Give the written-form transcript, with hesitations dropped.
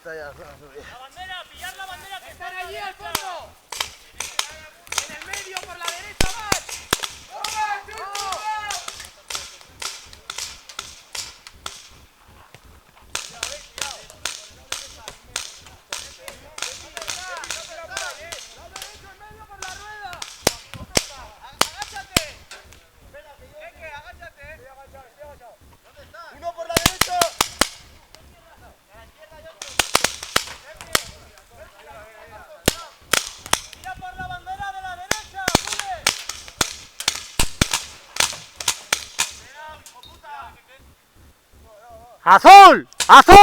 está ya. La bandera, pillar la bandera que están allí al fondo. En el medio, por la derecha, más. Uno por la derecha. Tira por la bandera de la derecha, sube. ¡Azul! ¡Azul!